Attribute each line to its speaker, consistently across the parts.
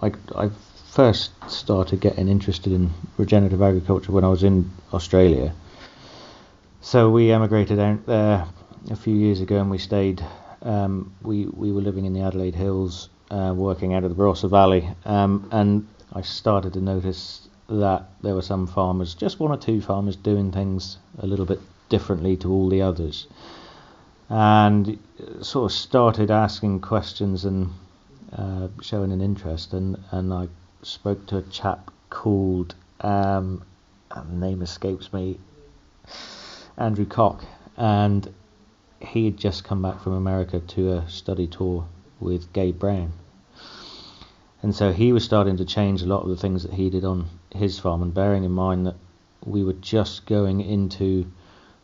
Speaker 1: I first started getting interested in regenerative agriculture when I was in Australia. So we emigrated out there a few years ago, and we stayed. We were living in the Adelaide Hills, working out of the Barossa Valley, and I started to notice that there were some farmers, just one or two farmers, doing things a little bit differently to all the others, and sort of started asking questions and showing an interest. And I spoke to a chap called, the name escapes me, Andrew Cock, and he had just come back from America to a study tour with Gabe Brown. And so he was starting to change a lot of the things that he did on his farm, and bearing in mind that we were just going into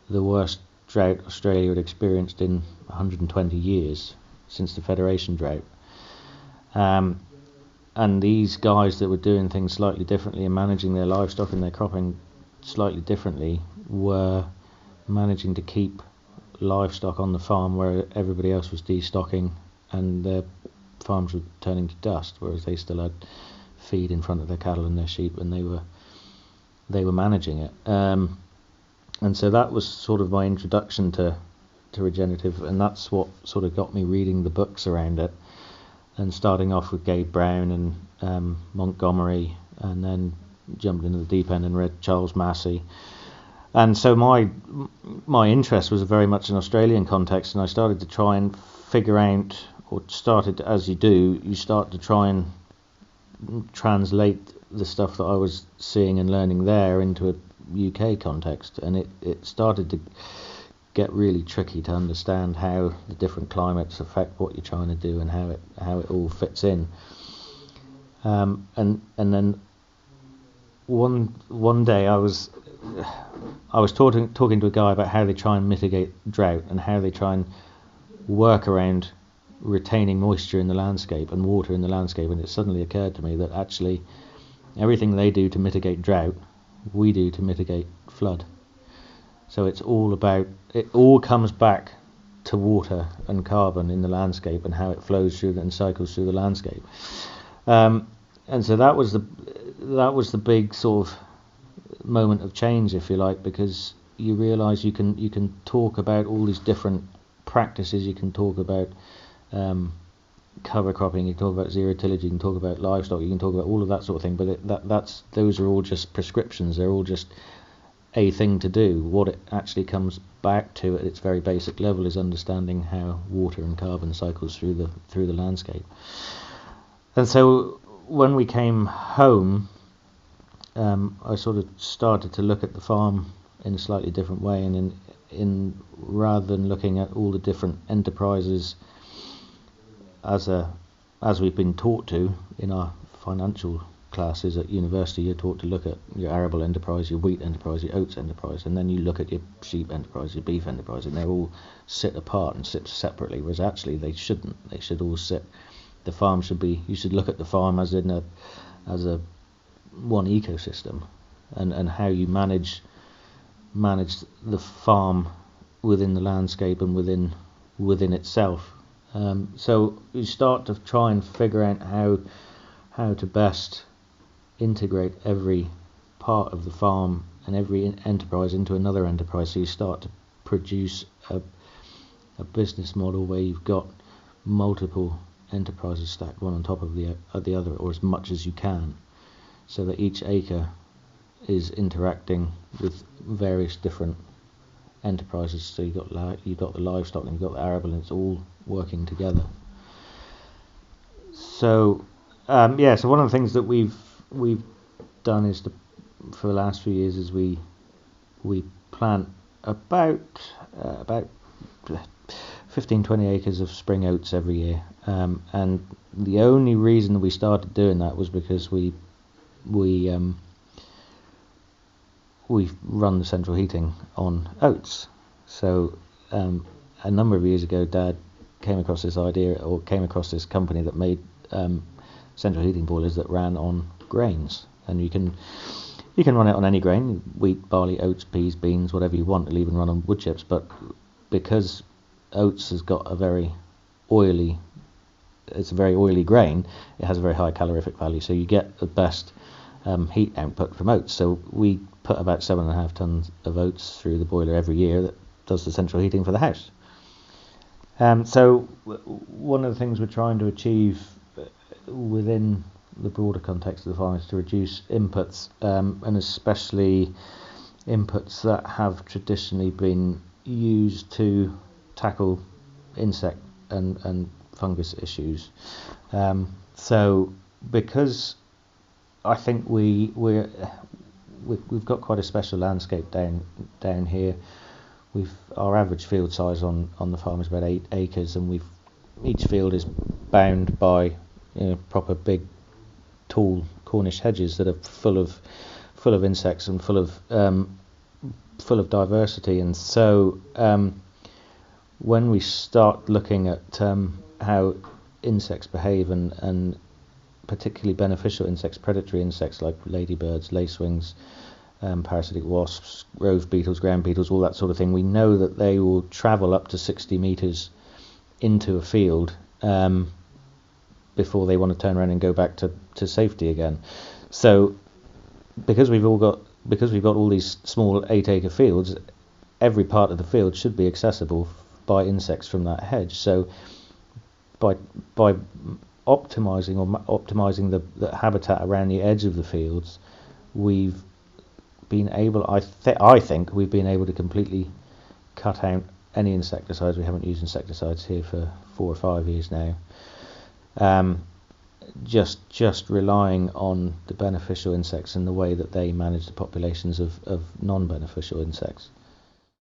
Speaker 1: the worst drought Australia had experienced in 120 years since the Federation drought. And these guys that were doing things slightly differently and managing their livestock and their cropping slightly differently were managing to keep livestock on the farm where everybody else was destocking, and their farms were turning to dust, whereas they still had feed in front of their cattle and their sheep, and they were managing it. And so that was sort of my introduction to regenerative, and that's what sort of got me reading the books around it, and starting off with Gabe Brown and Montgomery, and then jumped into the deep end and read Charles Massey. And so my interest was very much in Australian context, and I started to try and figure out, or started, as you do, you start to try and translate the stuff that I was seeing and learning there into a UK context, and it started to get really tricky to understand how the different climates affect what you're trying to do and how it all fits in. And then one day I was talking to a guy about how they try and mitigate drought and how they try and work around retaining moisture in the landscape and water in the landscape, and it suddenly occurred to me that actually everything they do to mitigate drought, we do to mitigate flood. So it all comes back to water and carbon in the landscape and how it flows through and cycles through the landscape. And so that was the big sort of moment of change, if you like, because you realise you can talk about all these different practices. You can talk about cover cropping, you can talk about zero tillage, you can talk about livestock, you can talk about all of that sort of thing, but those are all just prescriptions. They're all just a thing to do. What it actually comes back to at its very basic level is understanding how water and carbon cycles through the landscape. And so when we came home, I sort of started to look at the farm in a slightly different way, and in rather than looking at all the different enterprises as we've been taught to in our financial classes at university, you're taught to look at your arable enterprise, your wheat enterprise, your oats enterprise, and then you look at your sheep enterprise, your beef enterprise, and they all sit apart and sit separately, whereas actually they shouldn't. They should all sit. The farm should be. You should look at the farm as a one ecosystem, and how you manage the farm within the landscape and within itself. So you start to try and figure out how to best integrate every part of the farm and every enterprise into another enterprise. So you start to produce a business model where you've got multiple enterprises stacked one on top of the other, or as much as you can, so that each acre is interacting with various different enterprises. So you've got the livestock and you've got the arable, and it's all working together. So so one of the things that we've done is for the last few years is we plant about 15-20 acres of spring oats every year, and the only reason we started doing that was because we run the central heating on oats. So a number of years ago, Dad came across this company that made central heating boilers that ran on grains, and you can run it on any grain: wheat, barley, oats, peas, beans, whatever you want. It'll even run on wood chips, but because oats has got a very oily it's a very oily grain, it has a very high calorific value, so you get the best heat output from oats. So we put about 7.5 tons of oats through the boiler every year that does the central heating for the house. So one of the things we're trying to achieve within the broader context of the farm is to reduce inputs, and especially inputs that have traditionally been used to tackle insect and fungus issues. So because I think we've got quite a special landscape down here. Our average field size on the farm is about 8 acres, and each field is bound by proper big, tall Cornish hedges that are full of insects and full of diversity. And so when we start looking at how insects behave, and particularly beneficial insects, predatory insects like ladybirds, lacewings, parasitic wasps, rose beetles, ground beetles, all that sort of thing, we know that they will travel up to 60 metres into a field before they want to turn around and go back to safety again. So because we've got all these small 8-acre fields, every part of the field should be accessible by insects from that hedge. So by optimizing the habitat around the edge of the fields, we've been able, I think we've been able to completely cut out any insecticides. We haven't used insecticides here for 4 or 5 years now. Just relying on the beneficial insects and the way that they manage the populations of non-beneficial insects.